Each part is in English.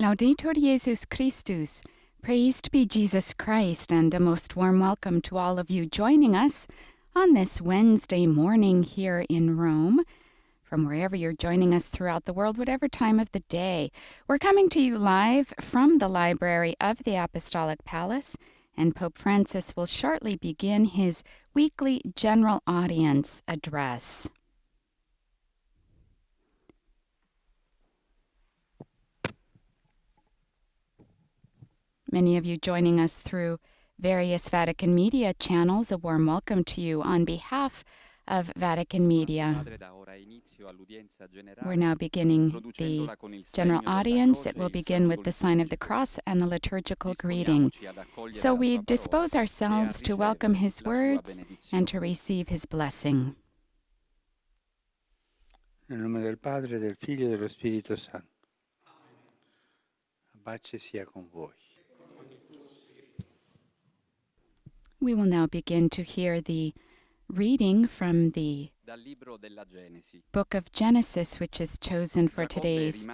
Laudetur Jesus Christus. Praised be Jesus Christ, and a most warm welcome to all of you joining us on this Wednesday morning here in Rome. From wherever you're joining us throughout the world, whatever time of the day. We're coming to you live from the library of the Apostolic Palace, and Pope Francis will shortly begin his weekly general audience address. Many of you joining us through various Vatican Media channels, a warm welcome to you on behalf of Vatican Media. We're now beginning the general audience. It will begin with the sign of the cross and the liturgical greeting. So we dispose ourselves to welcome his words and to receive his blessing. Nel nome del Padre, del Figlio e dello Spirito Santo. Pace sia con voi. We will now begin to hear the reading from the book of Genesis, which is chosen for today's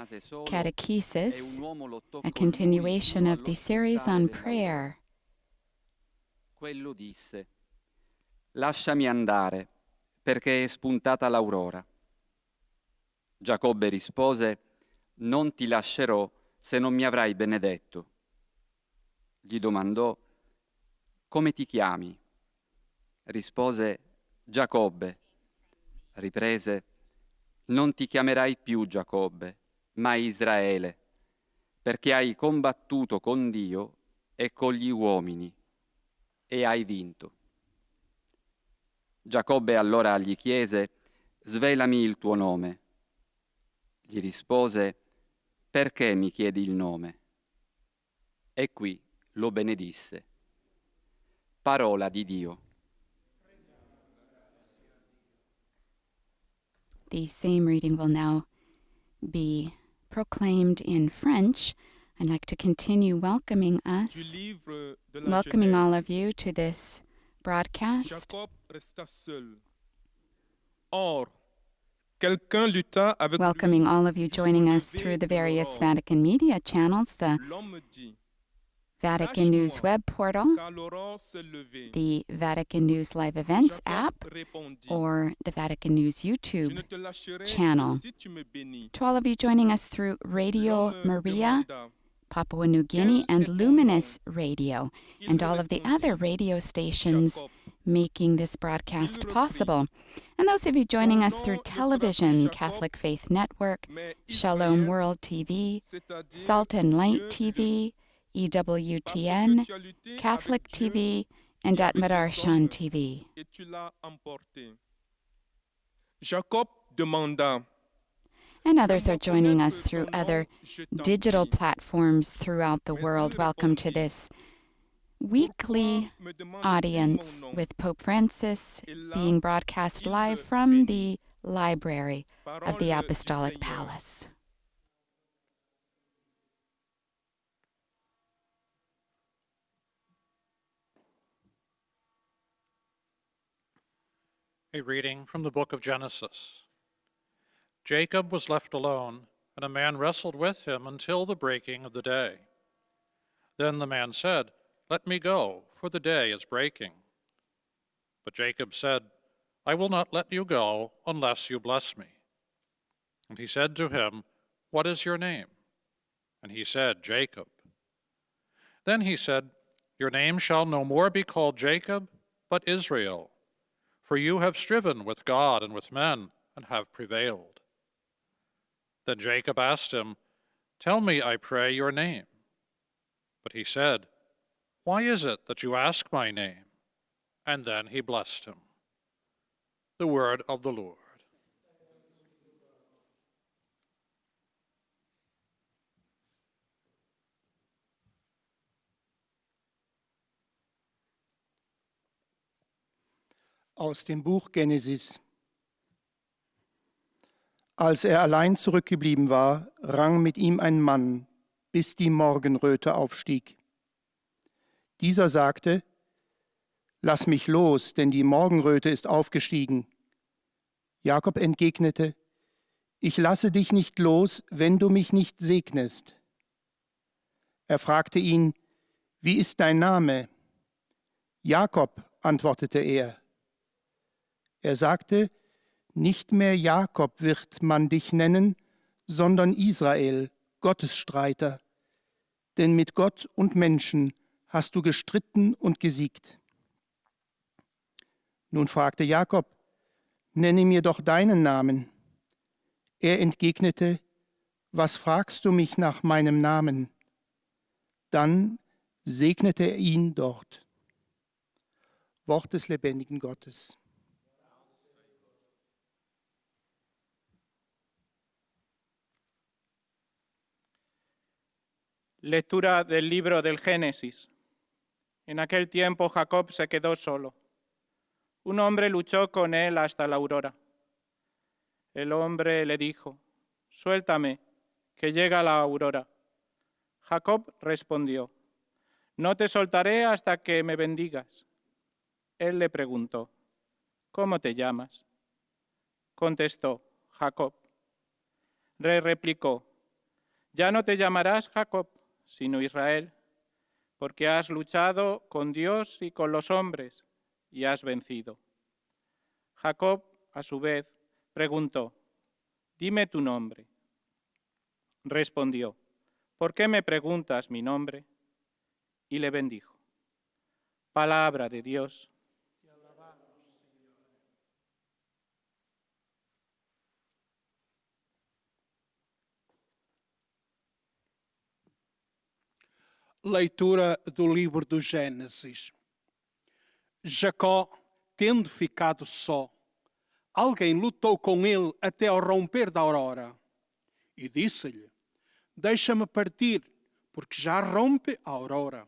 catechesis, a continuation of the series on prayer. Quello disse: Lasciami andare, perché è spuntata l'aurora. Giacobbe rispose: Non ti lascerò se non mi avrai benedetto. Gli domandò: Come ti chiami? Rispose: Giacobbe. Riprese: Non ti chiamerai più Giacobbe, ma Israele, perché hai combattuto con Dio e con gli uomini e hai vinto. Giacobbe allora gli chiese: Svelami il tuo nome. Gli rispose: Perché mi chiedi il nome? E qui lo benedisse. Parola di Dio. The same reading will now be proclaimed in French. I'd like to continue welcoming all of you to this broadcast. Jacob resta seul. Or, quelqu'un lutta avec Welcoming lui all of you joining us through the various Vatican Media channels, the L'homme dit, Vatican News web portal, car l'aurore s'est levée. the Vatican News Live Events Jacob app, répondit, or the Vatican News Je YouTube ne te lâcherai channel. que si tu me bénis. To all of you joining us through Radio L'homme Maria, demanda, Papua New Guinea, and Luminous Radio, and all of the other radio stations Jacob, making this broadcast possible. And those of you joining us through television, Catholic Faith Network, mais Shalom Israël, World TV, c'est-à-dire Salt and Light Dieu TV, lutte, parce EWTN, que tu as lutté Catholic avec Dieu TV, and et avec les Atmadarshan hommes, TV. et tu l'as emporté. Jacob demanda, And others are joining us through other digital platforms throughout the Mais world. il Welcome to répondit, this weekly Pourquoi me demandes-tu audience mon nom? with Pope Francis Et là, being broadcast il live le from bénit. the library of Parole the du Apostolic Seigneur. Palace. A reading from the book of Genesis. Jacob was left alone, and a man wrestled with him until the breaking of the day. Then the man said, Let me go, for the day is breaking. But Jacob said, I will not let you go unless you bless me. And he said to him, What is your name? And he said, Jacob. Then he said, Your name shall no more be called Jacob, but Israel. For you have striven with God and with men, and have prevailed. Then Jacob asked him, Tell me, I pray, your name. But he said, Why is it that you ask my name? And then he blessed him. The word of the Lord. Aus dem Buch Genesis. Als er allein zurückgeblieben war, rang mit ihm ein Mann, bis die Morgenröte aufstieg. Dieser sagte: Lass mich los, denn die Morgenröte ist aufgestiegen. Jakob entgegnete: Ich lasse dich nicht los, wenn du mich nicht segnest. Er fragte ihn, wie ist dein Name? Jakob, antwortete er. Er sagte, nicht mehr Jakob wird man dich nennen, sondern Israel, Gottesstreiter. Denn mit Gott und Menschen hast du gestritten und gesiegt. Nun fragte Jakob, nenne mir doch deinen Namen. Er entgegnete, was fragst du mich nach meinem Namen? Dann segnete er ihn dort. Wort des lebendigen Gottes. Lectura del libro del Génesis. En aquel tiempo Jacob se quedó solo. Un hombre luchó con él hasta la aurora. El hombre le dijo, suéltame, que llega la aurora. Jacob respondió, no te soltaré hasta que me bendigas. Él le preguntó, ¿cómo te llamas? Contestó, Jacob. Le replicó, ya no te llamarás Jacob, sino Israel, porque has luchado con Dios y con los hombres y has vencido. Jacob, a su vez, preguntó, dime tu nombre. Respondió, ¿por qué me preguntas mi nombre? Y le bendijo. Palabra de Dios. Leitura do livro do Gênesis. Jacó, tendo ficado só, alguém lutou com ele até ao romper da aurora. E disse-lhe, deixa-me partir, porque já rompe a aurora.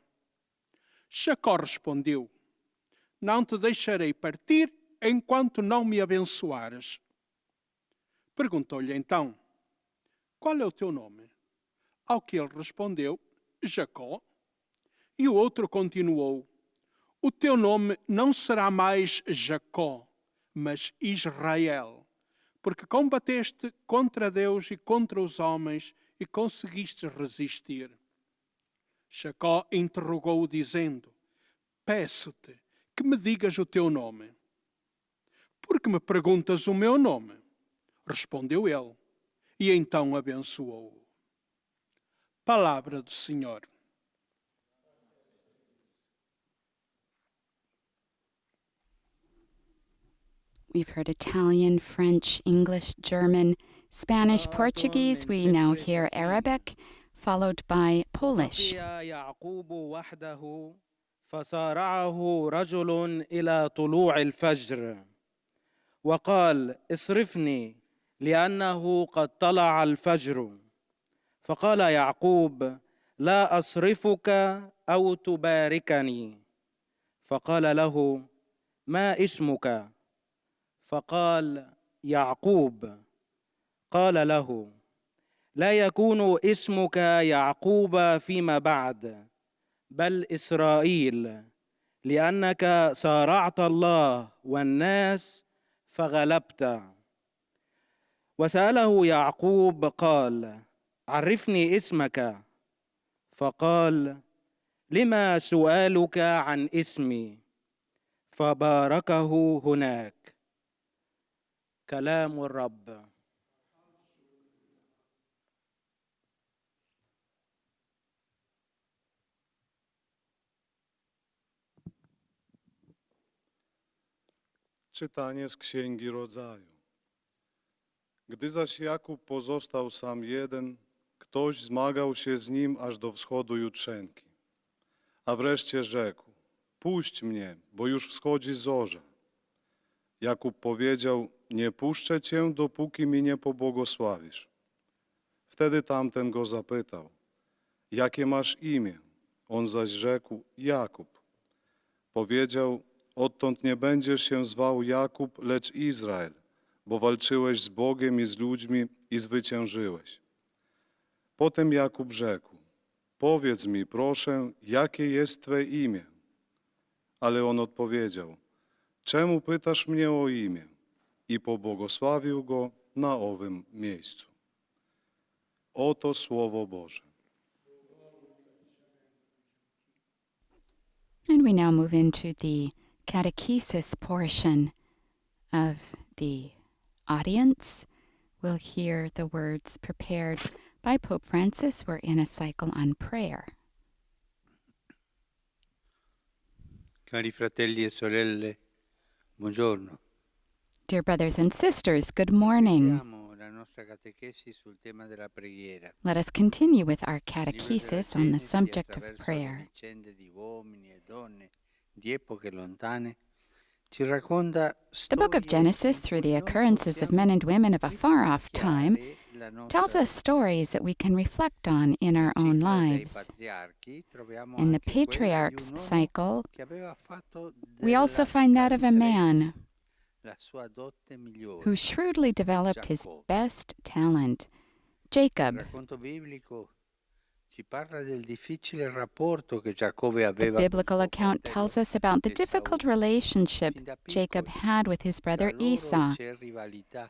Jacó respondeu, não te deixarei partir enquanto não me abençoares. Perguntou-lhe então, qual é o teu nome? Ao que ele respondeu, Jacó. E o outro continuou, o teu nome não será mais Jacó, mas Israel, porque combateste contra Deus e contra os homens e conseguiste resistir. Jacó interrogou-o dizendo, peço-te que me digas o teu nome. Por que me perguntas o meu nome? Respondeu ele, e então abençoou-o. Palavra do Senhor. We've heard Italian, French, English, German, Spanish, Portuguese. We now hear Arabic, followed by Polish. يعقوب وحده فصارعه رجل إلى طلوع الفجر وقال اصرفني لأنه قد طلع الفجر فقال يعقوب لا أصرفك أو تباركني فقال له ما اسمك فقال يعقوب قال له لا يكون اسمك يعقوب فيما بعد بل إسرائيل لأنك صارعت الله والناس فغلبت وسأله يعقوب قال عرفني اسمك فقال لما سؤالك عن اسمي فباركه هناك كلام الرب. Czytanie z Księgi Rodzaju. Gdy zaś Jakub pozostał sam jeden, ktoś zmagał się z nim aż do wschodu jutrzenki. A wreszcie rzekł, puść mnie, bo już wschodzi zorza. Jakub powiedział, nie puszczę cię, dopóki mi nie pobłogosławisz. Wtedy tamten go zapytał, jakie masz imię? On zaś rzekł, Jakub. Powiedział, odtąd nie będziesz się zwał Jakub, lecz Izrael, bo walczyłeś z Bogiem i z ludźmi i zwyciężyłeś. Potem Jakub rzekł, powiedz mi, proszę, jakie jest Twe imię? Ale on odpowiedział, czemu pytasz mnie o imię? I pobłogosławił go na owym miejscu. Oto Słowo Boże. And we now move into the catechesis portion of the audience. We'll hear the words prepared by Pope Francis. We're in a cycle on prayer. Cari fratelli e sorelle, buongiorno. Dear brothers and sisters, good morning. Proseguiamo la nostra catechesi sul tema della preghiera. Let us continue with our catechesis on the Genesi, subject of attraverso prayer. le vicende di uomini e donne di epoche lontane, ci racconta The book of storie Genesis, in through cui the noi occurrences of possiamo men and women of a far-off time, rispecchiare la nostra tells us stories that we can reflect on in our own Ciclo dei lives. patriarchi troviamo In the anche quella di patriarch's un uomo cycle, che aveva fatto we also della find that of a man scaltrezza la sua dote migliore. who shrewdly developed his best talent, Il Jacob. racconto biblico ci parla del difficile rapporto che Giacobbe The aveva con biblical suo account fratello tells us about the Esaù. difficult relationship Fin da Jacob piccoli, had with his brother tra loro Esau. c'è rivalità.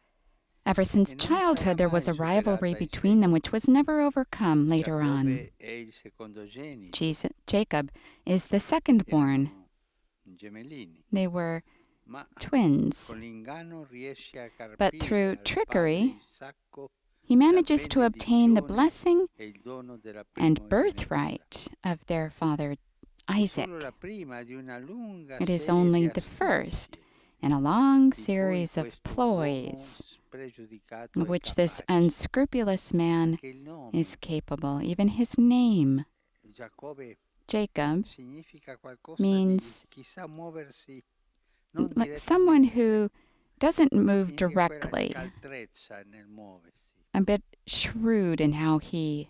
Ever since E non sarà childhood, there was mai a rivalry superata in between them seguito. which was never overcome later on. Giacobbe è il secondogenito. Jacob is the second-born. Erano gemellini. They were Ma twins. con l'inganno riesce a But carpire through al padre trickery, Isacco he manages to obtain the benedizione blessing e il dono della and primogenitura. birthright of their father Isaac. Solo la prima di una lunga It is serie only di the astuzie first in a long di cui series of questo uomo ploys spregiudicato of è which this capace. unscrupulous man Che il nome is capable. Even his name, Giacobbe Jacob, significa qualcosa means di chissà muoversi non like someone direttamente, who doesn't move significa quella directly, scaltrezza nel muoversi, a bit shrewd in how he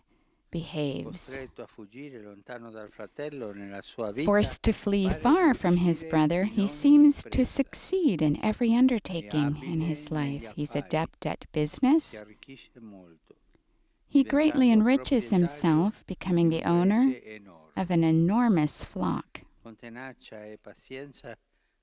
behaves. costretto a fuggire lontano dal fratello nella sua vita. Forced to flee pare far from his riuscire brother, in he ogni seems to impresa. succeed in every undertaking in abile his life. negli He's affari. adept at Si business. arricchisce molto, He greatly diventando enriches proprietario himself, becoming di the un owner gregge enorme. of an enormous flock. Con tenacia e pazienza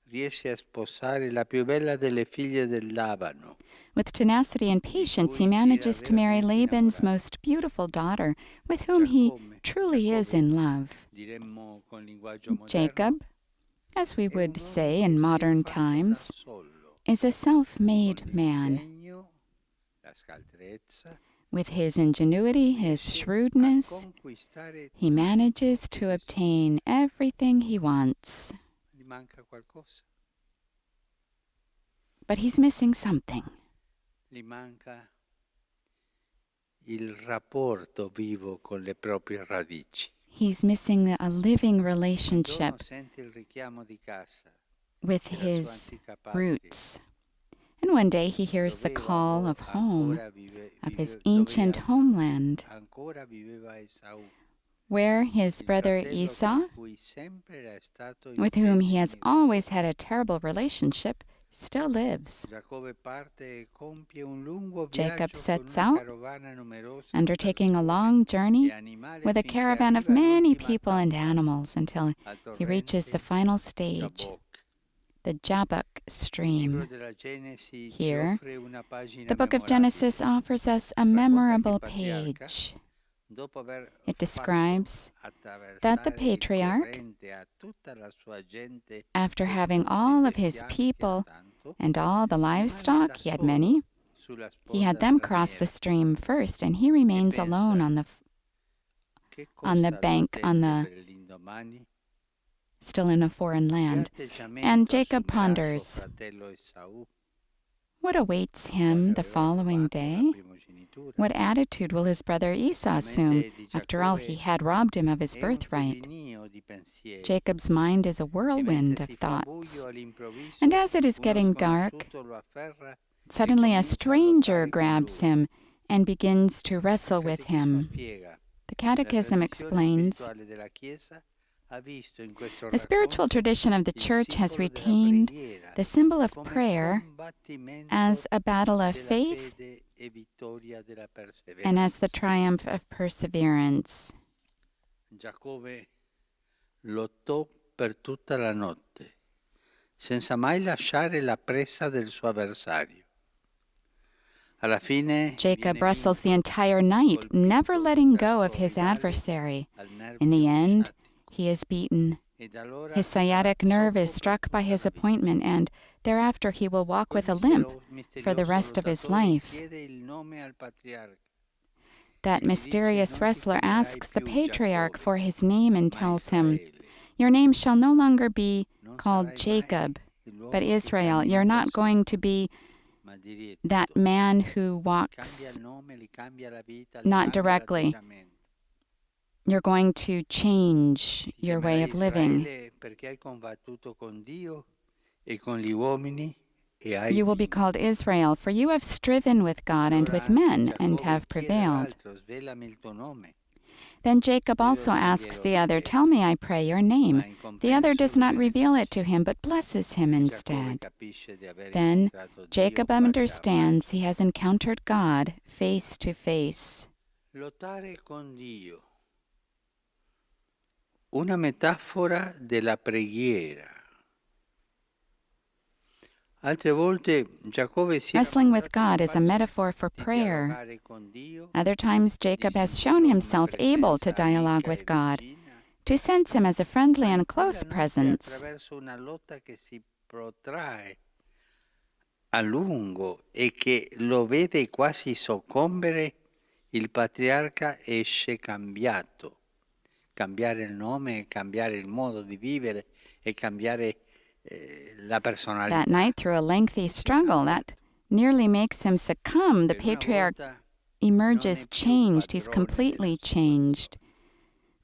riesce a sposare la più bella delle figlie del Labano. With tenacity and patience, he manages to marry Laban's most beautiful daughter, with whom he truly is in love. Diremmo con linguaggio moderno, Jacob, as we è un would uomo say che in si è modern fatto da times, solo, is a self-made con man. l'impegno, la scaltrezza, With his ingenuity, his riesce a shrewdness, conquistare he tutto manages ciò to che obtain everything he wants. gli manca qualcosa, But he's missing something. gli manca il rapporto vivo con le proprie radici. He's missing a living Un relationship giorno sente il richiamo di casa with della sua his antica patria, roots. And one day he hears the dove call of home, ancora of his dove ancient homeland, ancora viveva Esaù, where his il brother fratello Esau, con cui sempre era stato in with whom he has pessimi always had a terrible relationship, still lives. Giacobbe parte e compie un lungo Jacob viaggio sets con una out, carovana numerosa di undertaking a persone long journey e animali with a finché caravan of arriva many all'ultima people and tappa, animals until al he reaches the torrente final stage, Jabbok. the Jabbok Il libro stream. della Genesi ci Here, offre una pagina The book of memorabile. Genesis offers us a Racconta che il memorable patriarca, page. dopo aver It fatto describes that the attraversare il patriarch, torrente a tutta la sua gente after e having tutti all i of his bestiame che people ha tanto, and all the rimane livestock, da he had solo many, sulla he had sponda them cross the straniera. stream first, and he remains pensa, alone Che on the cosa bank, on l'attende the per l'indomani? still in a foreign Che land. atteggiamento And Jacob assumerà suo ponders, fratello Esaù, what awaits quale him the aveva following rubato la day? primogenitura? What attitude will his brother Esau La assume? mente di After all, he Giacobbe had robbed him of his è un birthright. turbinio di pensieri, Jacob's mind is a e whirlwind mentre of si fa thoughts. buio all'improvviso, And as it is uno getting dark, sconosciuto lo afferra suddenly a comincia a stranger lottare con grabs lui. him and begins to Il wrestle with Catechismo him. spiega, The la Catechism tradizione explains, spirituale della Chiesa ha visto in questo the spiritual racconto tradition of the il Church has simbolo della retained preghiera the symbol of come prayer combattimento as a battle of della faith fede e vittoria della and as the perseveranza. triumph of perseverance. Giacobbe lottò per tutta la notte, senza mai lasciare la presa del suo avversario. Alla fine Jacob viene wrestles the vinto, entire night, never colpito letting dal go of suo his rivale adversary. al nervo In the end, rovesciato. he is beaten His sciatic nerve is struck by his appointment, and thereafter he will walk with a limp for the rest of his life. That mysterious wrestler asks the patriarch for his name and tells him, "Your name shall no longer be called Jacob, but Israel. You're not going to be that man who walks not directly. You're going to change your way of living. You will be called Israel, for you have striven with God and with men and have prevailed." Then Jacob also asks the other, "Tell me, I pray, your name." The other does not reveal it to him, but blesses him instead. Then Jacob understands he has encountered God face to face. Lottare con Dio. Una metafora della preghiera. Wrestling with God is a metaphor for prayer. Other times, Jacob has shown himself able to dialogue with God, to sense him as a friendly and close presence. A lungo e che lo vede quasi soccombere, il patriarca esce cambiato. Cambiare il nome, cambiare il modo di vivere e cambiare la personalità. That night, through a lengthy struggle that nearly makes him succumb, the patriarch emerges changed. He's completely changed.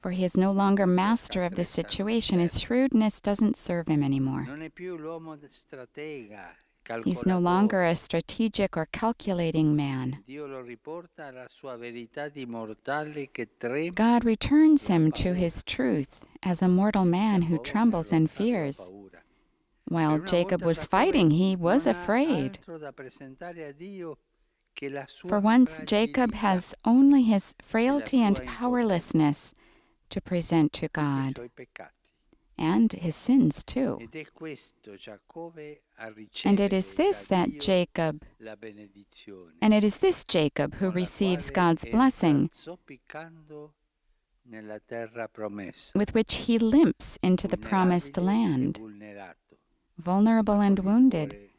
For he is no longer master of the situation. His shrewdness doesn't serve him anymore. He's no longer a strategic or calculating man. God returns him to his truth as a mortal man who trembles and fears. While Jacob was fighting, he was afraid. For once, Jacob has only his frailty and powerlessness to present to God, and his sins too. And it is this Jacob who receives God's blessing, with which he limps into the promised land, vulnerable and wounded,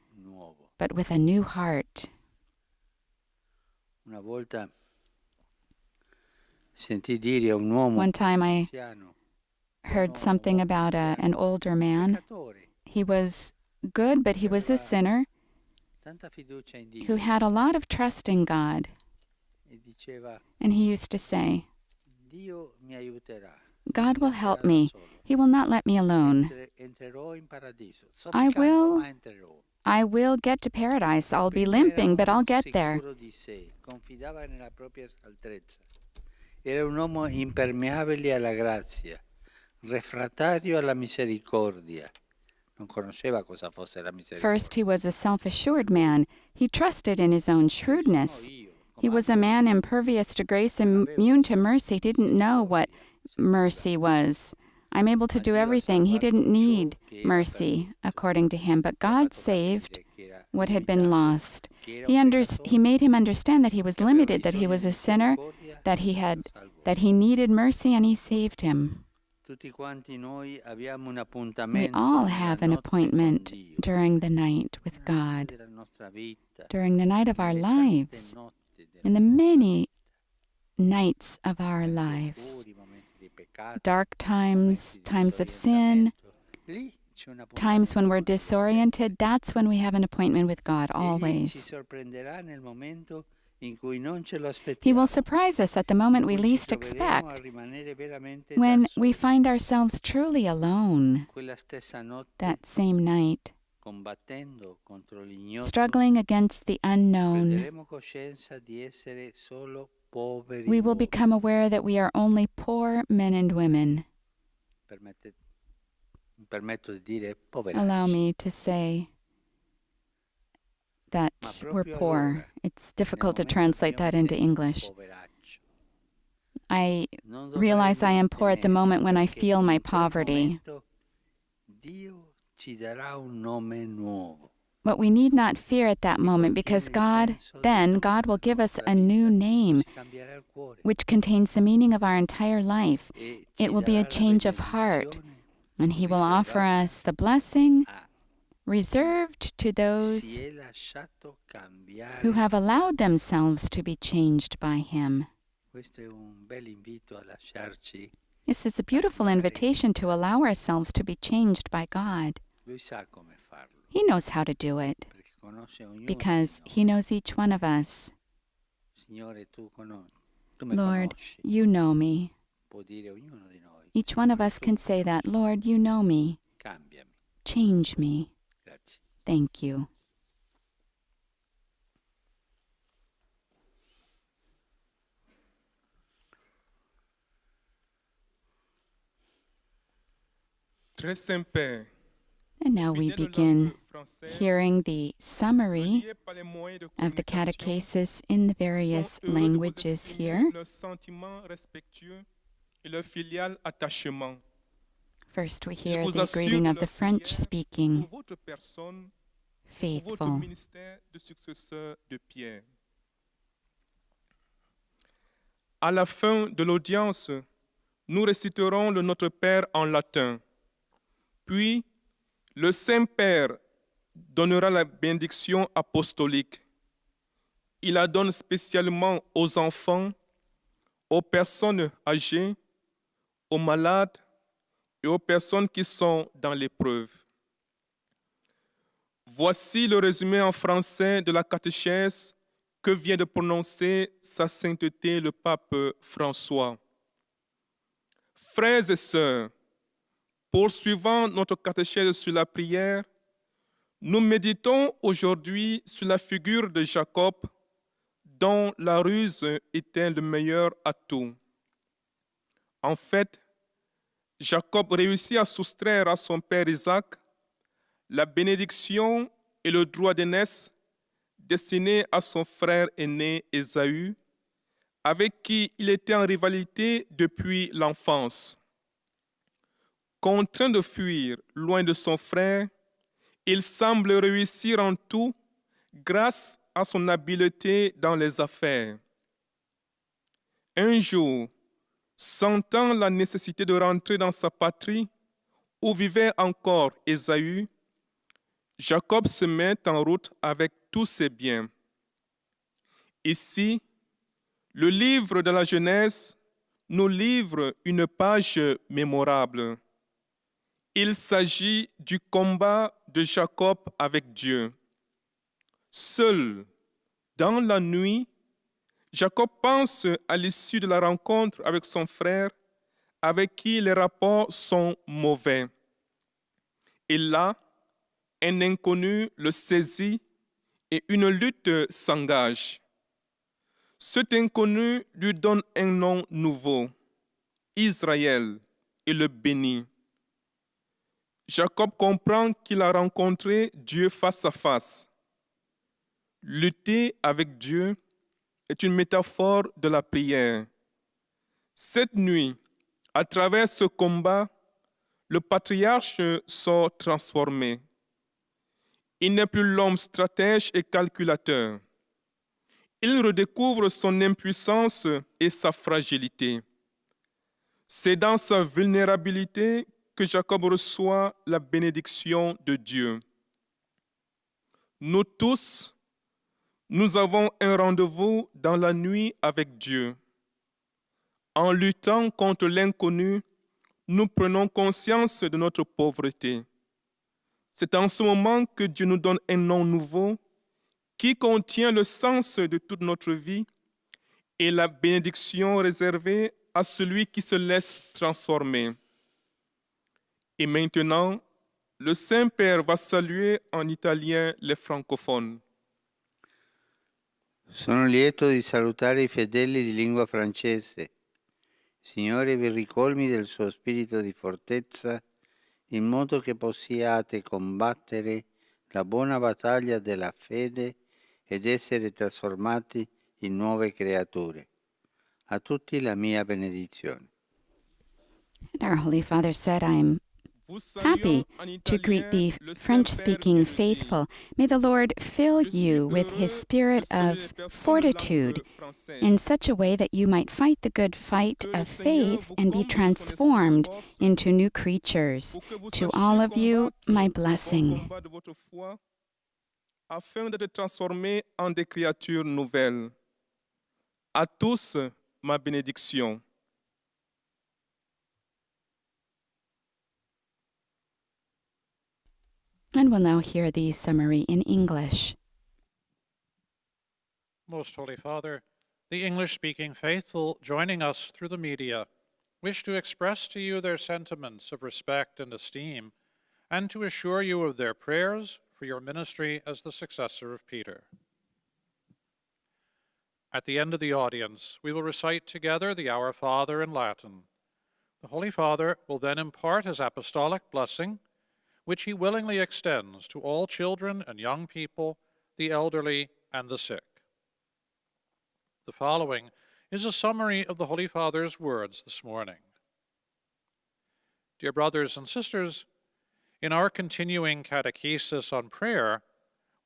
but with a new heart. One time I heard something about an older man. He was good, but he was a sinner who had a lot of trust in God. And he used to say, "God will help me. He will not let me alone. I will get to paradise. I'll be limping, but I'll get there." Era un uomo impermeabile alla grazia, refrattario alla misericordia. Non conosceva cosa fosse la misericordia. First, he was a self-assured man. He trusted in his own shrewdness. He was a man impervious to grace, immune to mercy. He didn't know what mercy was. I'm able to do everything. He didn't need mercy, according to him. But God saved what had been lost. He made him understand that he was limited, that he was a sinner, that he needed mercy, and he saved him. We all have an appointment during the night with God, during the night of our lives, in the many nights of our lives. Dark times, times of sin, times when we're disoriented, that's when we have an appointment with God, always. He will surprise us at the moment we least expect, when we find ourselves truly alone that same night, struggling against the unknown. We will become aware that we are only poor men and women. Allow me to say that we're poor. It's difficult to translate that into English. I realize I am poor at the moment when I feel my poverty. But we need not fear at that moment, because God will give us a new name, which contains the meaning of our entire life. It will be a change of heart. And he will offer us the blessing reserved to si those è lasciato cambiare. who have allowed themselves to be changed by him. Questo è un bel invito a lasciarci. This is a beautiful invitation to allow ourselves to be changed by God. Lui sa come farlo, He knows how to do it perché conosce ognuno because di noi. he knows each one of us. Signore, tu me Lord, conosci. you know me. Può dire ognuno di noi. Each one of us can say that, Lord, you know me. Cambiami. Change me. Grazie. Thank you. Très Saint-Père, And now we fidèle aux begin langues françaises, hearing the summary reliées par les moyens de of the communication, catechesis in the various sont heureux de vous languages exprimer here. leurs sentiments respectueux et leur filial attachement First, we Je hear vous the assure greeting de of the leur French-speaking pour votre personne, pour votre faithful. ministère de successeur de Pierre. À la fin de l'audience, nous réciterons le Notre Père en latin. Puis, le Saint-Père donnera la bénédiction apostolique. Il la donne spécialement aux enfants, aux personnes âgées, aux malades et aux personnes qui sont dans l'épreuve. Voici le résumé en français de la catéchèse que vient de prononcer Sa Sainteté le Pape François. Frères et sœurs, poursuivant notre catéchèse sur la prière, nous méditons aujourd'hui sur la figure de Jacob, dont la ruse était le meilleur atout. En fait, Jacob réussit à soustraire à son père Isaac la bénédiction et le droit d'aînesse destinés à son frère aîné Ésaü, avec qui il était en rivalité depuis l'enfance. Contraint de fuir loin de son frère, il semble réussir en tout grâce à son habileté dans les affaires. Un jour, sentant la nécessité de rentrer dans sa patrie, où vivait encore Ésaü, Jacob se met en route avec tous ses biens. Ici, le livre de la Genèse nous livre une page mémorable. Il s'agit du combat de Jacob avec Dieu. Seul, dans la nuit, Jacob pense à l'issue de la rencontre avec son frère, avec qui les rapports sont mauvais. Et là, un inconnu le saisit et une lutte s'engage. Cet inconnu lui donne un nom nouveau, Israël, et le bénit. Jacob comprend qu'il a rencontré Dieu face à face. Lutter avec Dieu est une métaphore de la prière. Cette nuit, à travers ce combat, le patriarche sort transformé. Il n'est plus l'homme stratège et calculateur. Il redécouvre son impuissance et sa fragilité. C'est dans sa vulnérabilité que Jacob reçoit la bénédiction de Dieu. Nous tous, nous avons un rendez-vous dans la nuit avec Dieu. En luttant contre l'inconnu, nous prenons conscience de notre pauvreté. C'est en ce moment que Dieu nous donne un nom nouveau qui contient le sens de toute notre vie et la bénédiction réservée à celui qui se laisse transformer. Et maintenant, le Saint-Père va saluer en italien les francophones. Sono lieto di salutare i fedeli di lingua francese. Signore vi ricolmi del suo spirito di fortezza, in modo che possiate combattere la buona battaglia della fede ed essere trasformati in nuove creature. A tutti la mia benedizione. And our Holy Father said, I am happy to greet the French-speaking faithful. May the Lord fill you with his spirit of fortitude in such a way that you might fight the good fight of faith and be transformed into new creatures. To all of you, my blessing. Afin d'être transformés en des créatures nouvelles. À tous, ma bénédiction. And we'll now hear the summary in English. Most Holy Father, the English-speaking faithful joining us through the media wish to express to you their sentiments of respect and esteem, and to assure you of their prayers for your ministry as the successor of Peter. At the end of the audience, we will recite together the Our Father in Latin. The Holy Father will then impart his apostolic blessing, which he willingly extends to all children and young people, the elderly and the sick. The following is a summary of the Holy Father's words this morning. Dear brothers and sisters, in our continuing catechesis on prayer,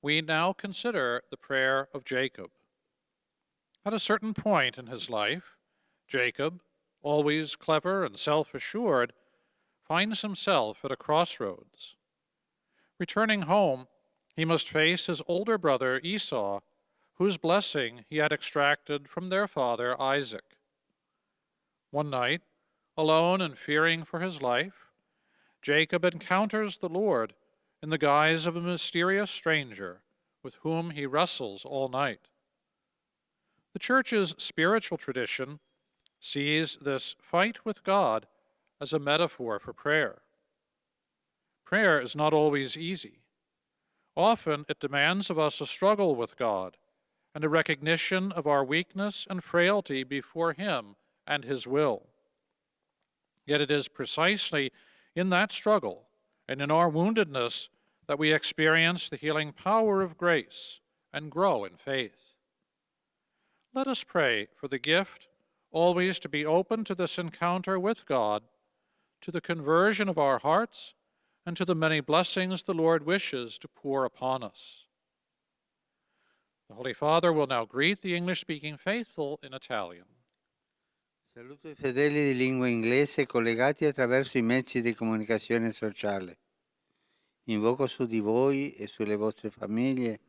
we now consider the prayer of Jacob. At a certain point in his life, Jacob, always clever and self-assured, finds himself at a crossroads. Returning home, he must face his older brother Esau, whose blessing he had extracted from their father Isaac. One night, alone and fearing for his life, Jacob encounters the Lord in the guise of a mysterious stranger with whom he wrestles all night. The Church's spiritual tradition sees this fight with God as a metaphor for prayer. Prayer is not always easy. Often it demands of us a struggle with God and a recognition of our weakness and frailty before Him and His will. Yet it is precisely in that struggle and in our woundedness that we experience the healing power of grace and grow in faith. Let us pray for the gift always to be open to this encounter with God, to the conversion of our hearts, and to the many blessings the Lord wishes to pour upon us. The Holy Father will now greet the English-speaking faithful in Italian. Saluto I fedeli di lingua inglese collegati attraverso I mezzi di comunicazione sociale. Invoco su di voi e sulle vostre famiglie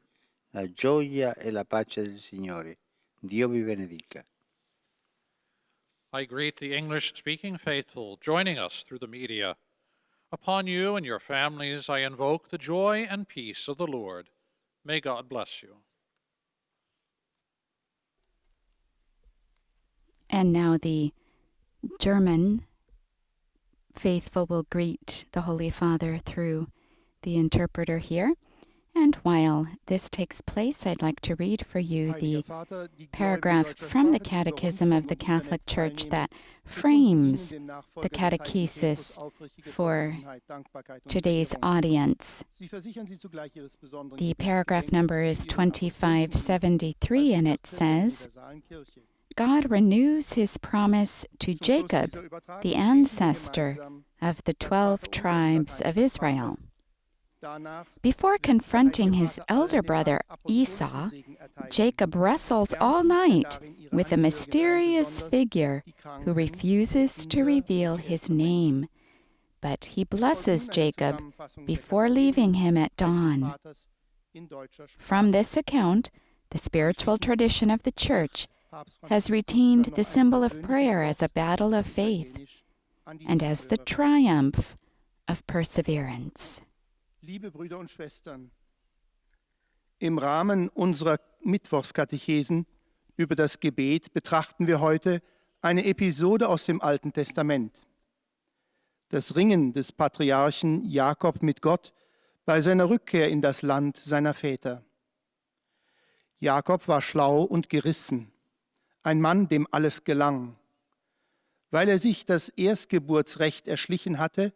la gioia e la pace del Signore. Dio vi benedica. I greet the English-speaking faithful joining us through the media. Upon you and your families I invoke the joy and peace of the Lord. May God bless you. And now the German faithful will greet the Holy Father through the interpreter here. And while this takes place, I'd like to read for you the paragraph from the Catechism of the Catholic Church that frames the catechesis for today's audience. The paragraph number is 2573, and it says, God renews his promise to Jacob, the ancestor of the 12 tribes of Israel. Before confronting his elder brother Esau, Jacob wrestles all night with a mysterious figure who refuses to reveal his name. But he blesses Jacob before leaving him at dawn. From this account, the spiritual tradition of the Church has retained the symbol of prayer as a battle of faith and as the triumph of perseverance. Liebe Brüder und Schwestern, im Rahmen unserer Mittwochskatechesen über das Gebet betrachten wir heute eine Episode aus dem Alten Testament. Das Ringen des Patriarchen Jakob mit Gott bei seiner Rückkehr in das Land seiner Väter. Jakob war schlau und gerissen, ein Mann, dem alles gelang. Weil er sich das Erstgeburtsrecht erschlichen hatte,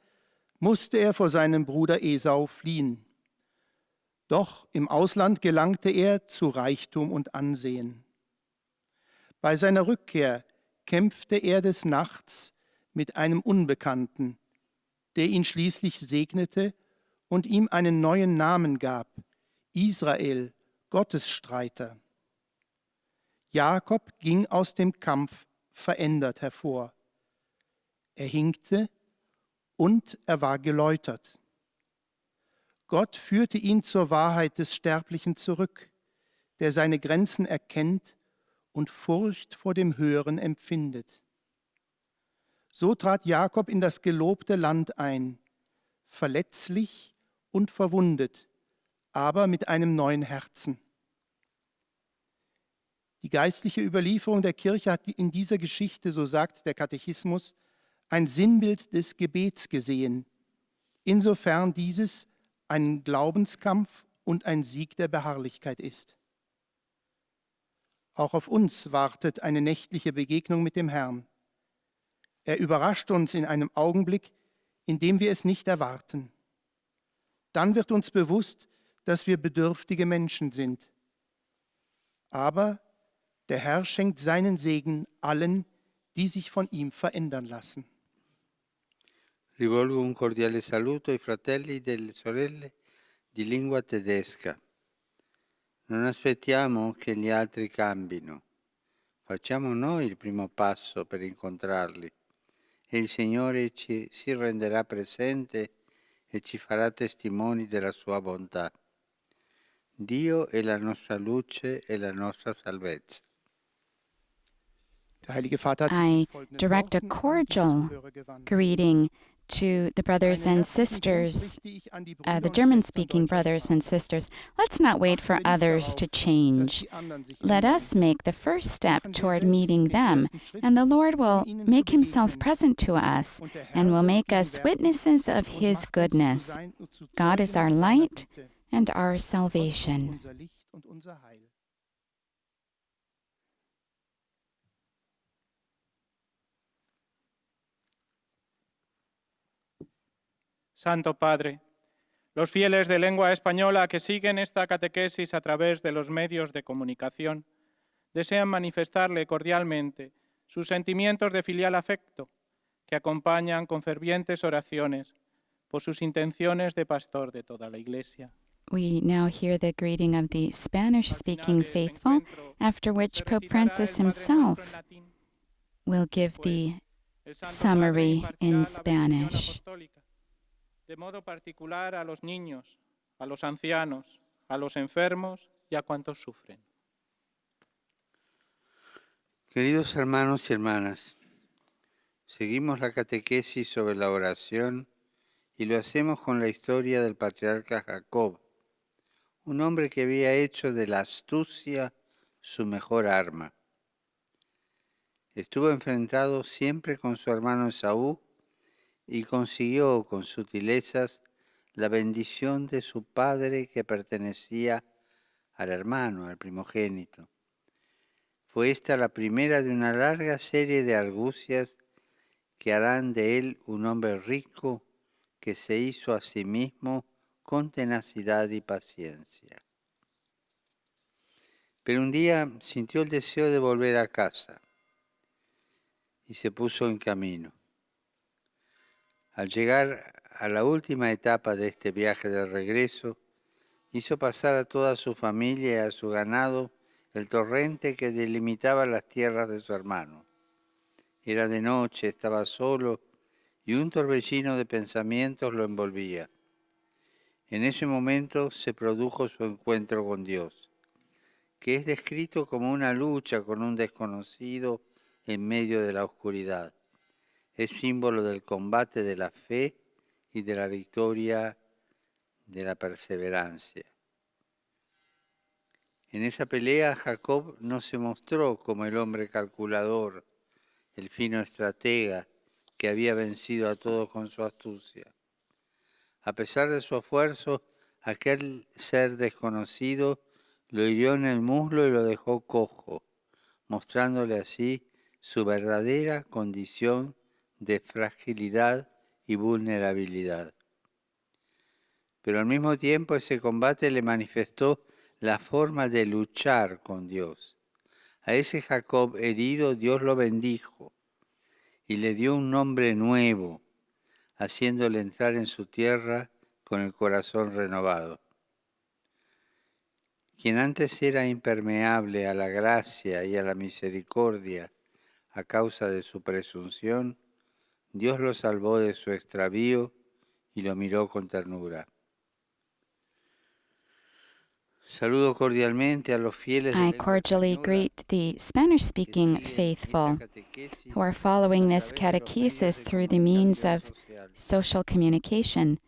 musste er vor seinem Bruder Esau fliehen. Doch im Ausland gelangte er zu Reichtum und Ansehen. Bei seiner Rückkehr kämpfte er des Nachts mit einem Unbekannten, der ihn schließlich segnete und ihm einen neuen Namen gab, Israel, Gottesstreiter. Jakob ging aus dem Kampf verändert hervor. Er hinkte und er war geläutert. Gott führte ihn zur Wahrheit des Sterblichen zurück, der seine Grenzen erkennt und Furcht vor dem Höheren empfindet. So trat Jakob in das gelobte Land ein, verletzlich und verwundet, aber mit einem neuen Herzen. Die geistliche Überlieferung der Kirche hat in dieser Geschichte, so sagt der Katechismus, ein Sinnbild des Gebets gesehen, insofern dieses ein Glaubenskampf und ein Sieg der Beharrlichkeit ist. Auch auf uns wartet eine nächtliche Begegnung mit dem Herrn. Er überrascht uns in einem Augenblick, in dem wir es nicht erwarten. Dann wird uns bewusst, dass wir bedürftige Menschen sind. Aber der Herr schenkt seinen Segen allen, die sich von ihm verändern lassen. Rivolgo un cordiale saluto ai fratelli e delle sorelle di lingua tedesca. Non aspettiamo che gli altri cambino. Facciamo noi il primo passo per incontrarli e il Signore si renderà presente e ci farà testimoni della sua bontà. Dio è la nostra luce e la nostra salvezza. Der Heilige Vater hat sich I mit folgenden direct a Worten an die cordial Zuhörer gewandt. greeting to the brothers Einen and herzlichen Gruß sisters, richte ich an die the Brüder und German-speaking Schwestern deutscher brothers Sprache. and sisters. Let's not wait for Achten wir nicht others to darauf, dass change. die anderen sich Let ändern. us make the first step Machen wir toward selbst meeting den them, ersten Schritt, and the Lord will um ihnen zu make himself begegnen. present to us Und der Herr and will wird make us gegenwärtig witnesses of und his macht uns goodness. zu God is Zeugen our seiner light Güte. and our Gott ist salvation. unser Licht und unser Heil. Santo Padre, los fieles de lengua española que siguen esta catequesis a través de los medios de comunicación desean manifestarle cordialmente sus sentimientos de filial afecto que acompañan con fervientes oraciones por sus intenciones de pastor de toda la Iglesia. We now hear the greeting of the Spanish-speaking faithful, after which Pope Francis himself will give the summary in Spanish. De modo particular a los niños, a los ancianos, a los enfermos y a cuantos sufren. Queridos hermanos y hermanas, seguimos la catequesis sobre la oración y lo hacemos con la historia del patriarca Jacob, un hombre que había hecho de la astucia su mejor arma. Estuvo enfrentado siempre con su hermano Esaú y consiguió con sutilezas la bendición de su padre que pertenecía al hermano, al primogénito. Fue esta la primera de una larga serie de argucias que harán de él un hombre rico que se hizo a sí mismo con tenacidad y paciencia. Pero un día sintió el deseo de volver a casa y se puso en camino. Al llegar a la última etapa de este viaje de regreso, hizo pasar a toda su familia y a su ganado el torrente que delimitaba las tierras de su hermano. Era de noche, estaba solo y un torbellino de pensamientos lo envolvía. En ese momento se produjo su encuentro con Dios, que es descrito como una lucha con un desconocido en medio de la oscuridad. Es símbolo del combate de la fe y de la victoria de la perseverancia. En esa pelea Jacob no se mostró como el hombre calculador, el fino estratega que había vencido a todos con su astucia. A pesar de su esfuerzo, aquel ser desconocido lo hirió en el muslo y lo dejó cojo, mostrándole así su verdadera condición de fragilidad y vulnerabilidad. Pero al mismo tiempo ese combate le manifestó la forma de luchar con Dios. A ese Jacob herido Dios lo bendijo y le dio un nombre nuevo, haciéndole entrar en su tierra con el corazón renovado. Quien antes era impermeable a la gracia y a la misericordia a causa de su presunción, Dios lo salvó de su extravío y lo miró con ternura. Saludo cordialmente a los fieles de I lengua cordially española greet the que Spanish-speaking siguen faithful esta catequesis who are following a this través de los medios catechesis de through the means comunicación of social. social communication.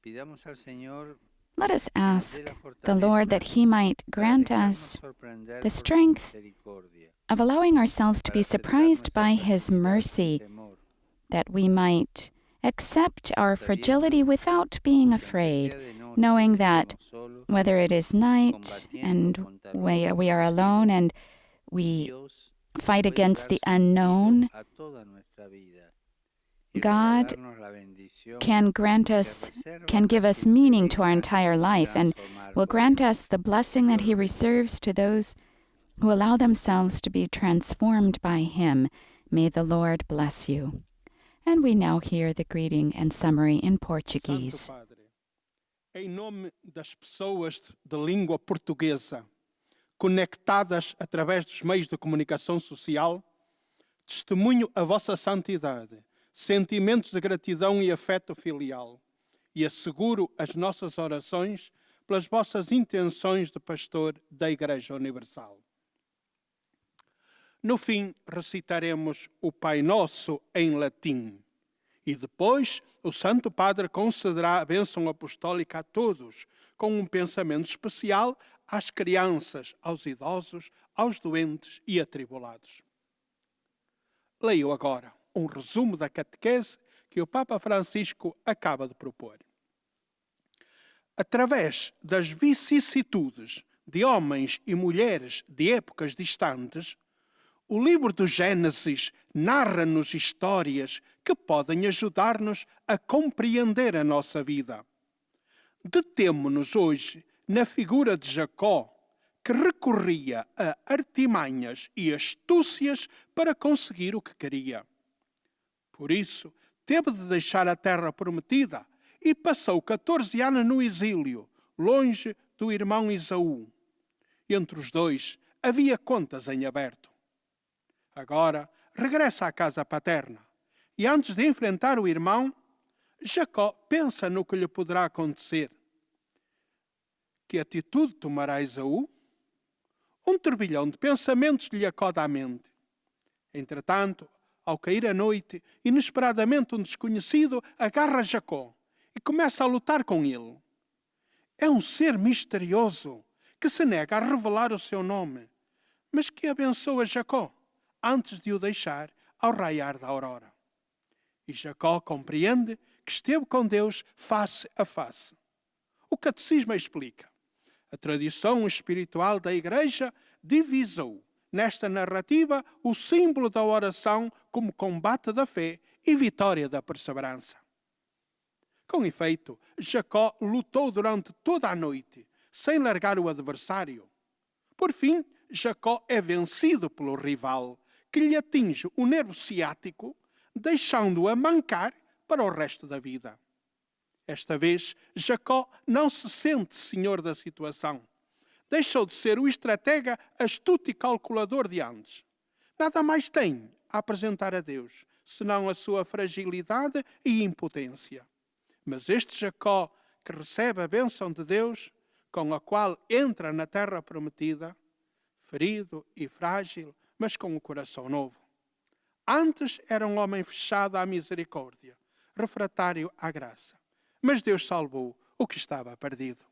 Pidamos al Señor Let us que nos dé ask la the Lord fortaleza that He might para grant dejarnos us sorprender the por su strength misericordia, of allowing ourselves to para be aceptar surprised nuestra by His fragilidad sin mercy, temor, that we might accept our fragility sabiendo without being que aunque afraid, sea de noche knowing y that estemos solos, whether it is night combatiendo and contra lo we are alone desconocido, and we Dios fight puede against dar the sentido unknown, a toda nuestra vida y God regalarnos la bendición can grant us, can give us meaning to our entire life and will grant us the blessing that He reserves to those who allow themselves to be transformed by Him. May the Lord bless you. And we now hear the greeting and summary in Portuguese. Santo Padre, em nome das pessoas de língua portuguesa, conectadas através dos meios de comunicação social, testemunho a vossa santidade, sentimentos de gratidão e afeto filial, e asseguro as nossas orações pelas vossas intenções de pastor da Igreja Universal. No fim, recitaremos o Pai Nosso em latim. E depois, o Santo Padre concederá a bênção apostólica a todos, com um pensamento especial às crianças, aos idosos, aos doentes e atribulados. Leio agora um resumo da catequese que o Papa Francisco acaba de propor. Através das vicissitudes de homens e mulheres de épocas distantes, o livro do Gênesis narra-nos histórias que podem ajudar-nos a compreender a nossa vida. Detemo-nos hoje na figura de Jacó, que recorria a artimanhas e astúcias para conseguir o que queria. Por isso, teve de deixar a terra prometida e passou 14 anos no exílio, longe do irmão Esaú. Entre os dois havia contas em aberto. Agora, regressa à casa paterna e antes de enfrentar o irmão, Jacó pensa no que lhe poderá acontecer. Que atitude tomará Esaú? Um turbilhão de pensamentos lhe acorda à mente. Entretanto, ao cair a noite, inesperadamente um desconhecido agarra Jacó e começa a lutar com ele. É um ser misterioso que se nega a revelar o seu nome, mas que abençoa Jacó antes de o deixar ao raiar da aurora. E Jacó compreende que esteve com Deus face a face. O Catecismo explica. A tradição espiritual da Igreja divisou nesta narrativa o símbolo da oração como combate da fé e vitória da perseverança. Com efeito, Jacó lutou durante toda a noite, sem largar o adversário. Por fim, Jacó é vencido pelo rival, que lhe atinge o nervo ciático, deixando-o a mancar para o resto da vida. Esta vez, Jacó não se sente senhor da situação. Deixou de ser o estratega astuto e calculador de antes. Nada mais tem a apresentar a Deus, senão a sua fragilidade e impotência. Mas este Jacó, que recebe a bênção de Deus, com a qual entra na terra prometida, ferido e frágil, mas com o coração novo. Antes era um homem fechado à misericórdia, refratário à graça. Mas Deus salvou o que estava perdido.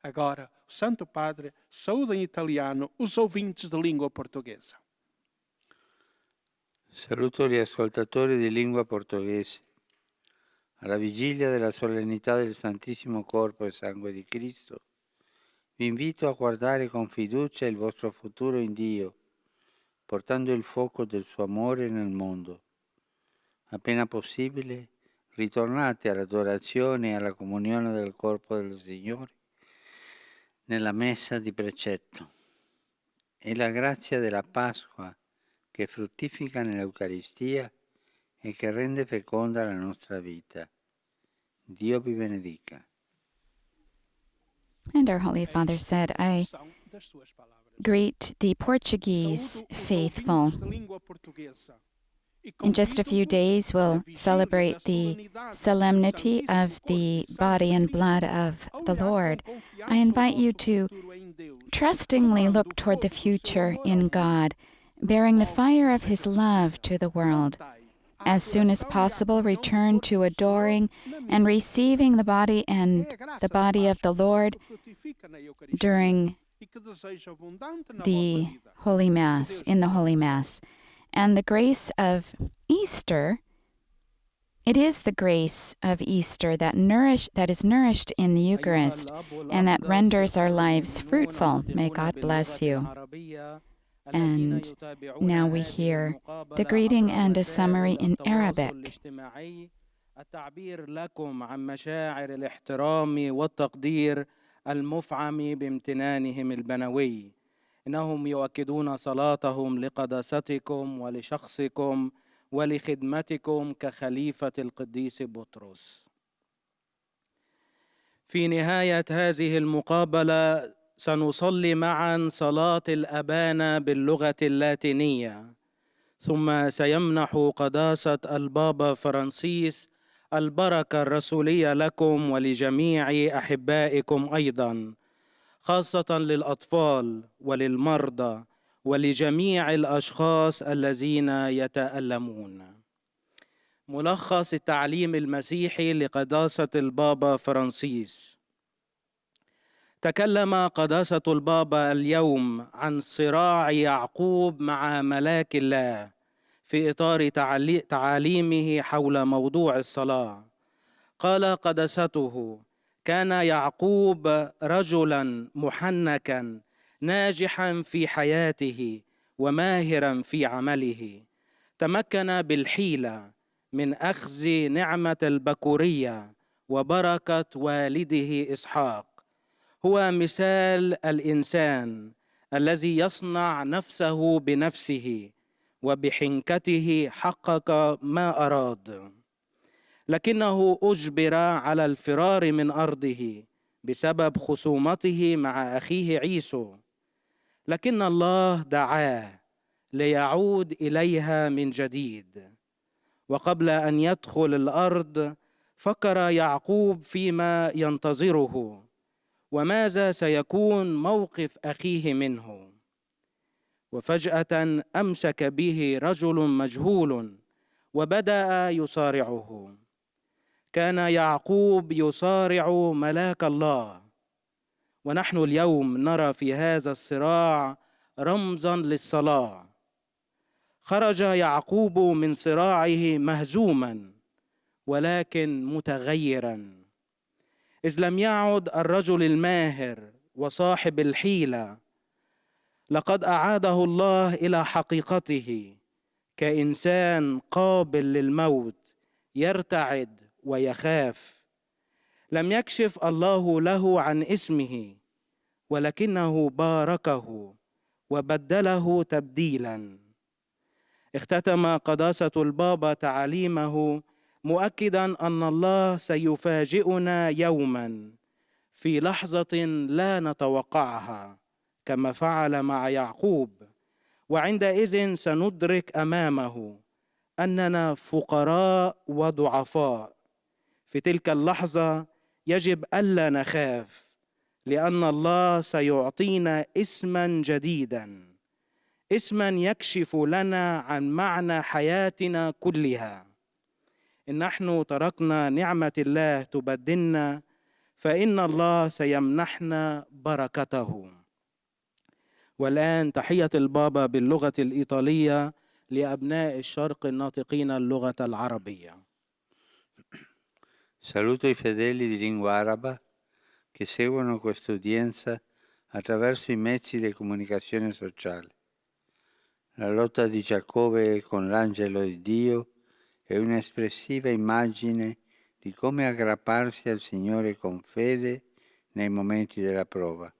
Agora, o Santo Padre saúda em italiano os ouvintes de língua portuguesa. Saluto gli ascoltatori di lingua portoghese. Alla vigilia della solennità del Santissimo Corpo e Sangue di Cristo, vi invito a guardare con fiducia il vostro futuro in Dio, portando il fuoco del suo amore nel mondo. Appena possibile, ritornate all'adorazione e alla comunione del corpo del Signore nella messa di precetto. E la grazia della Pasqua che fruttifica nell'Eucaristia e che rende feconda la nostra vita. Dio vi benedica. And our Holy Father said, I São das suas palavras. greet the Portuguese Saúdo os faithful. ouvintes de língua portuguesa. E In just a few convido-vos days, we'll na vigília celebrate da the solenidade do solemnity Santíssimo of the Corpo de body and Cristo blood of a the olhar com Lord. confiança I invite o you nosso to futuro em Deus, trustingly levando look toward the fogo do seu future amor in ao mundo. God, bearing the Logo fire of seja His love to the world. Voltai à As soon as adoração e à possible, comunhão do return corpo to do Senhor adoring na and missa. receiving the body and É a graça the da body of the Páscoa Lord que frutifica na Eucaristia during e que deseja abundante na vossa the vida. Holy Mass, in the Holy Mass. And the grace of Easter, it is the grace of Easter that is nourished in the Eucharist and that renders our lives fruitful. May God bless you. And now we hear the greeting and a summary in Arabic. التعبير لكم عن مشاعر الاحترام والتقدير المفعم بامتنانهم البنوي. إنهم يؤكدون صلاتهم لقداستكم ولشخصكم ولخدمتكم كخليفة القديس بطرس. في نهاية هذه المقابلة سنصلي معا صلاة الأبانا باللغة اللاتينية، ثم سيمنح قداسة البابا فرانسيس البركة الرسولية لكم ولجميع أحبائكم أيضا، خاصة للأطفال وللمرضى ولجميع الأشخاص الذين يتألمون. ملخص التعليم المسيحي لقداسة البابا فرانسيس. تكلم قداسة البابا اليوم عن صراع يعقوب مع ملاك الله في إطار تعاليمه حول موضوع الصلاة. قال قداسته: كان يعقوب رجلا محنكا ناجحا في حياته وماهرا في عمله، تمكن بالحيلة من أخذ نعمة البكورية وبركة والده إسحاق. هو مثال الإنسان الذي يصنع نفسه بنفسه وبحنكته حقق ما أراد، لكنه أجبر على الفرار من أرضه بسبب خصومته مع أخيه عيسو، لكن الله دعاه ليعود إليها من جديد. وقبل أن يدخل الأرض فكر يعقوب فيما ينتظره وماذا سيكون موقف أخيه منه، وفجأة أمسك به رجل مجهول وبدأ يصارعه. كان يعقوب يصارع ملاك الله، ونحن اليوم نرى في هذا الصراع رمزاً للصلاة. خرج يعقوب من صراعه مهزوماً ولكن متغيراً، إذ لم يعد الرجل الماهر وصاحب الحيلة، لقد أعاده الله إلى حقيقته كإنسان قابل للموت يرتعد ويخاف. لم يكشف الله له عن اسمه، ولكنه باركه وبدله تبديلا. اختتم قداسة البابا تعاليمه مؤكدا أن الله سيفاجئنا يوما في لحظة لا نتوقعها كما فعل مع يعقوب، وعندئذ سندرك أمامه أننا فقراء وضعفاء. في تلك اللحظة يجب ألا نخاف، لأن الله سيعطينا اسما جديدا، اسما يكشف لنا عن معنى حياتنا كلها. إن نحن تركنا نعمة الله تبدلنا، فإن الله سيمنحنا بركته. والآن تحية البابا باللغة الإيطالية لأبناء الشرق الناطقين اللغة العربية. Saluto i fedeli di lingua araba che seguono questa udienza attraverso i mezzi di comunicazione sociale. La lotta di Giacobbe con l'angelo di Dio è un'espressiva immagine di come aggrapparsi al Signore con fede nei momenti della prova.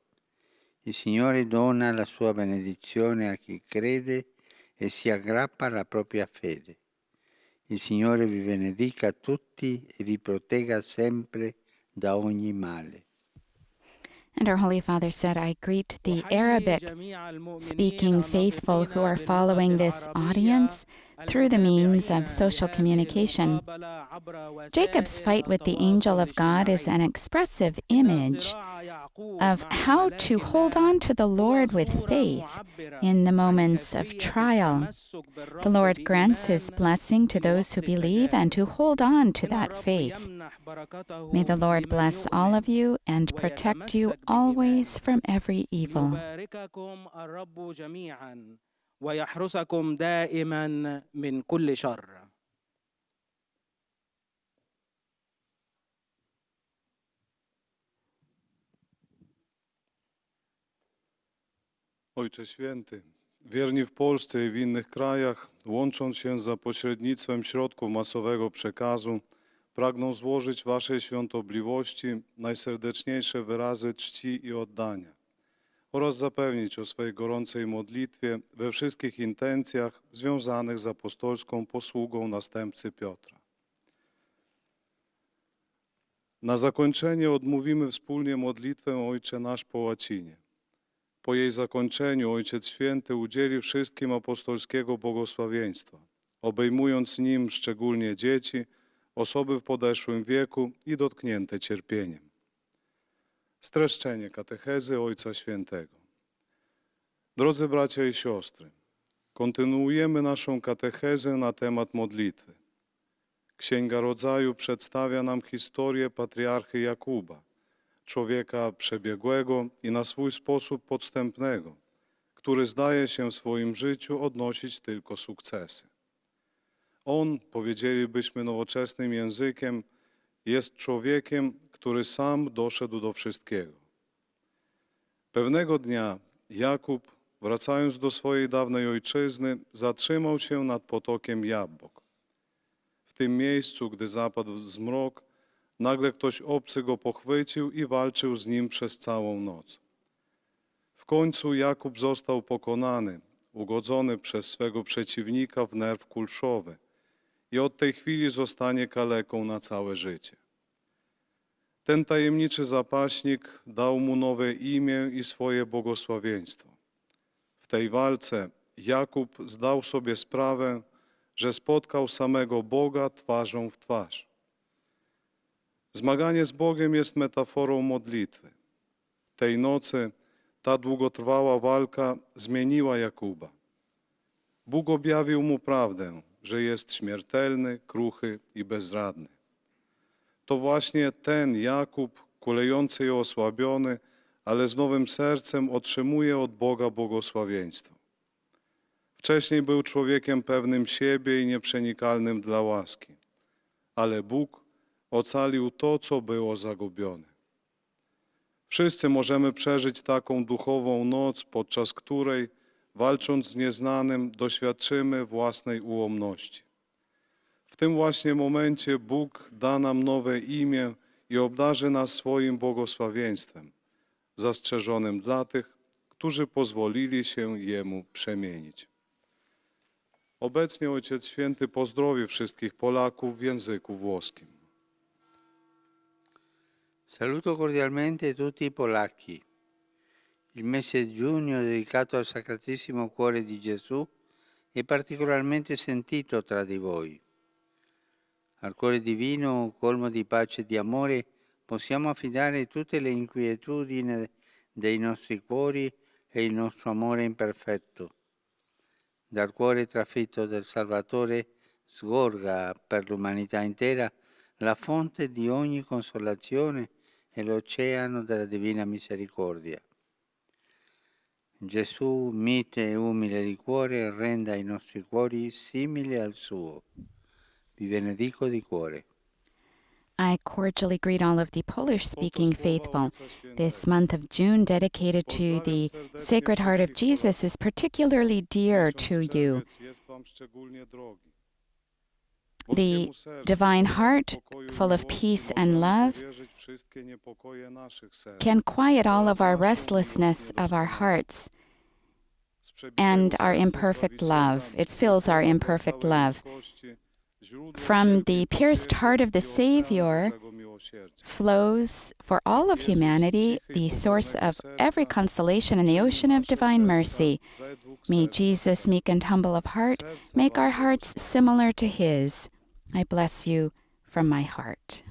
Il Signore dona la sua benedizione a chi crede e si aggrappa alla propria fede. Il Signore vi benedica tutti e vi protegga sempre da ogni male. And our Holy Father said, I greet the Arabic speaking faithful who are following this audience through the means of social communication. Jacob's fight with the angel of God is an expressive image of how to hold on to the Lord with faith in the moments of trial. The Lord grants His blessing to those who believe and who hold on to that faith. May the Lord bless all of you and protect you always from every evil. ويحرسكم دائما من كل شر. Ojcze Święty, wierni w Polsce i w innych krajach, łącząc się za pośrednictwem środków masowego przekazu, pragną złożyć Waszej świątobliwości najserdeczniejsze wyrazy czci i oddania oraz zapewnić o swej gorącej modlitwie we wszystkich intencjach związanych z apostolską posługą następcy Piotra. Na zakończenie odmówimy wspólnie modlitwę Ojcze Nasz po łacinie. Po jej zakończeniu Ojciec Święty udzieli wszystkim apostolskiego błogosławieństwa, obejmując nim szczególnie dzieci, osoby w podeszłym wieku i dotknięte cierpieniem. Streszczenie katechezy Ojca Świętego. Drodzy bracia i siostry, kontynuujemy naszą katechezę na temat modlitwy. Księga Rodzaju przedstawia nam historię patriarchy Jakuba, człowieka przebiegłego i na swój sposób podstępnego, który zdaje się w swoim życiu odnosić tylko sukcesy. On, powiedzielibyśmy nowoczesnym językiem, jest człowiekiem, który sam doszedł do wszystkiego. Pewnego dnia Jakub, wracając do swojej dawnej ojczyzny, zatrzymał się nad potokiem Jabbok. W tym miejscu, gdy zapadł zmrok, nagle ktoś obcy go pochwycił i walczył z nim przez całą noc. W końcu Jakub został pokonany, ugodzony przez swego przeciwnika w nerw kulszowy i od tej chwili zostanie kaleką na całe życie. Ten tajemniczy zapaśnik dał mu nowe imię i swoje błogosławieństwo. W tej walce Jakub zdał sobie sprawę, że spotkał samego Boga twarzą w twarz. Zmaganie z Bogiem jest metaforą modlitwy. Tej nocy ta długotrwała walka zmieniła Jakuba. Bóg objawił mu prawdę, że jest śmiertelny, kruchy i bezradny. To właśnie ten Jakub, kulejący i osłabiony, ale z nowym sercem otrzymuje od Boga błogosławieństwo. Wcześniej był człowiekiem pewnym siebie i nieprzenikalnym dla łaski, ale Bóg ocalił to, co było zagubione. Wszyscy możemy przeżyć taką duchową noc, podczas której, walcząc z nieznanym, doświadczymy własnej ułomności. W tym właśnie momencie Bóg da nam nowe imię i obdarzy nas swoim błogosławieństwem, zastrzeżonym dla tych, którzy pozwolili się Jemu przemienić. Obecnie Ojciec Święty pozdrowi wszystkich Polaków w języku włoskim. Saluto cordialmente tutti i polacchi. Il mese di giugno dedicato al Sacratissimo Cuore di Gesù è particolarmente sentito tra di voi. Al Cuore Divino, colmo di pace e di amore, possiamo affidare tutte le inquietudini dei nostri cuori e il nostro amore imperfetto. Dal cuore trafitto del Salvatore sgorga per l'umanità intera la fonte di ogni consolazione e l'oceano della divina misericordia. Gesù, mite e umile di cuore, renda i nostri cuori simili al suo. Vi benedico di cuore. I cordially greet all of the Polish-speaking faithful. This month of June, dedicated to the Sacred Heart of Jesus, is particularly dear to you. The Divine Heart, full of peace and love, can quiet all of our restlessness of our hearts and our imperfect love. It fills our imperfect love. From the pierced heart of the Savior flows for all of humanity the source of every consolation in the ocean of divine mercy. May Jesus, meek and humble of heart, make our hearts similar to His. I bless you from my heart.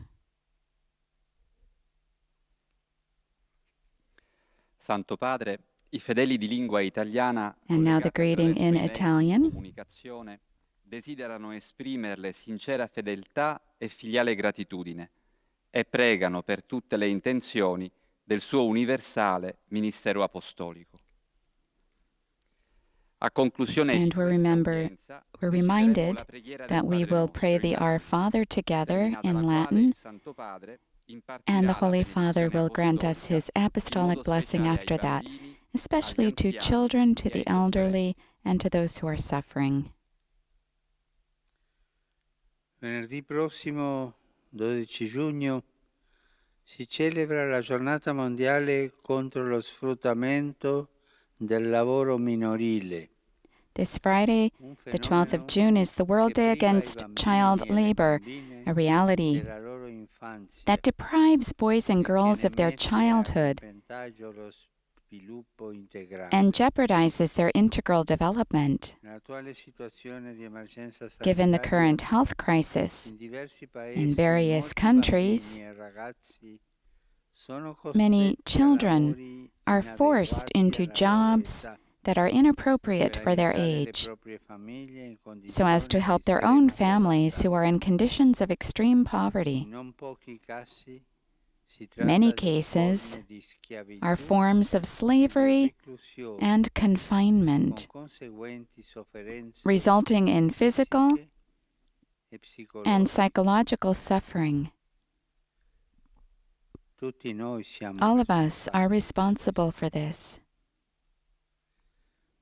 Santo Padre, i fedeli di lingua italiana And now the greeting in Italian. comunicazione desiderano esprimerle sincera fedeltà e filiale gratitudine e pregano per tutte le intenzioni del suo universale ministero apostolico. A conclusione di questa udienza, we're reciteremo reminded la preghiera del that we Padre will Nostro pray in the latino, Our Father together terminata in la quale Latin, il Santo Padre impartirà and the la Holy Father benedizione will grant us apostolica, His in apostolic modo blessing speciale ai after that, bambini, especially agli to anziani children, to e the ai sofferenti. elderly, and to those who are suffering. Venerdì prossimo, 12 giugno, si celebra la giornata mondiale contro lo sfruttamento del lavoro minorile. This Friday, the 12th of June, is the World Day Against Child Labor, a reality that deprives boys and girls of their childhood and jeopardizes their integral development. Given the current health crisis in various countries, many children are forced into jobs that are inappropriate for their age, so as to help their own families who are in conditions of extreme poverty. Many cases are forms of slavery and confinement, resulting in physical and psychological suffering. All of us are responsible for this.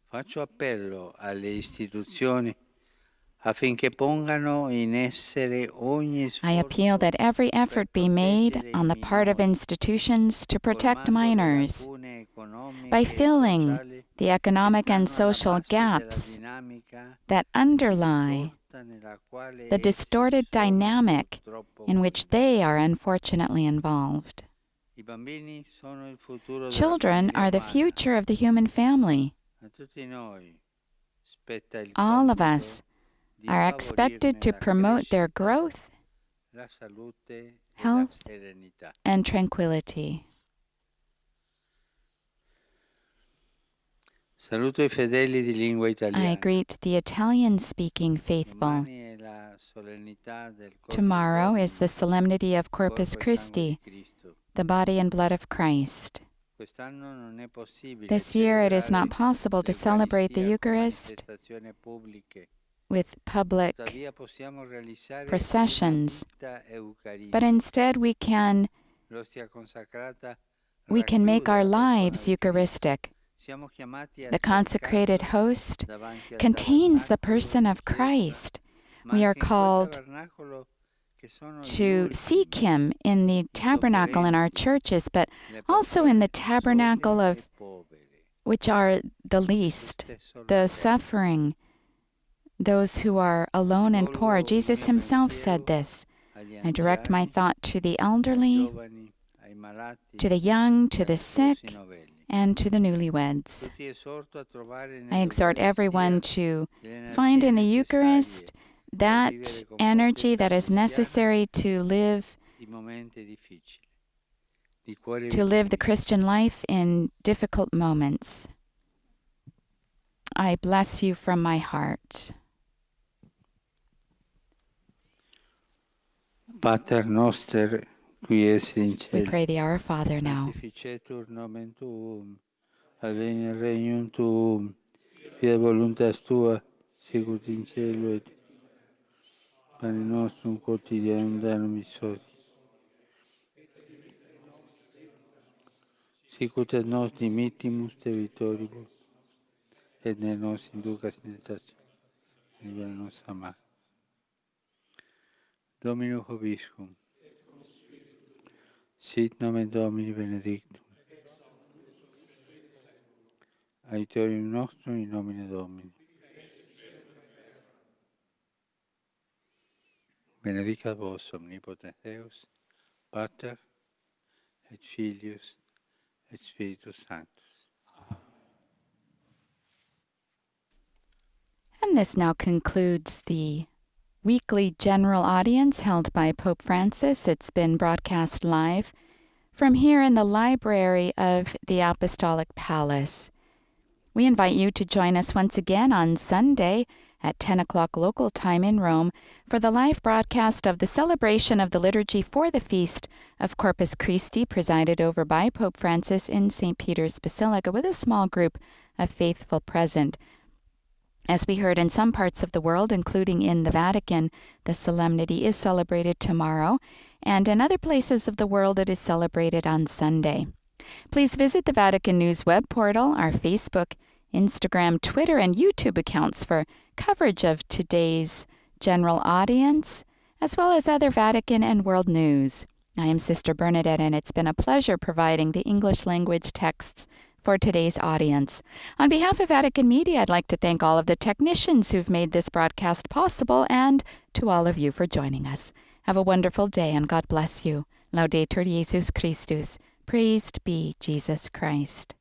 Faccio appello alle istituzioni affinché pongano in essere ogni I appeal that every effort be made on the part of institutions to protect minors by filling the economic and social gaps that underlie the distorted dynamic in which they are unfortunately involved. Children are the future of the human family. All of us are expected to promote their growth, health, and tranquility. Saluto i fedeli di lingua italiana. I greet the Italian-speaking faithful. Tomorrow is the solemnity of Corpus Christi, the body and blood of Christ. This year it is not possible to celebrate the Eucharist with public processions, but instead we can make our lives Eucharistic. The consecrated host contains the person of Christ. We are called to seek Him in the tabernacle in our churches, but also in the tabernacle of which are the least, the suffering, those who are alone and poor. Jesus Himself said this. I direct my thought to the elderly, to the young, to the sick, and to the newlyweds. I exhort everyone to find in the Eucharist that energy that is necessary to live the Christian life in difficult moments. I bless you from my heart. Pater noster, qui es in We cielo, pray the Our Father now. sanctificetur nomen tuum, adveniat regnum tuum, fiat voluntas tua, sicut in cielo et pane nostrum quotidianum da nobis hodie. Sicut et nos dimittimus debitoribus, et ne nos inducas in tentationem, libera nos a malo. Domino vobiscum. Sit nomen Domini benedictum. Aiutorium nostrum in nomine Domini. benedicat vos omnipotens Deus, Pater, et Filius, et Spiritus Sanctus. And this now concludes the weekly general audience held by Pope Francis. It's been broadcast live from here in the library of the Apostolic Palace. We invite you to join us once again on Sunday at 10 o'clock local time in Rome for the live broadcast of the celebration of the liturgy for the Feast of Corpus Christi, presided over by Pope Francis in St. Peter's Basilica with a small group of faithful present. As we heard, in some parts of the world, including in the Vatican, the solemnity is celebrated tomorrow, and in other places of the world it is celebrated on Sunday. Please visit the Vatican News web portal, our Facebook, Instagram, Twitter, and YouTube accounts for coverage of today's general audience, as well as other Vatican and world news. I am Sister Bernadette, and it's been a pleasure providing the English language texts for today's audience. On behalf of Vatican Media, I'd like to thank all of the technicians who've made this broadcast possible, and to all of you for joining us. Have a wonderful day, and God bless you. Laudetur Jesus Christus. Praised be Jesus Christ.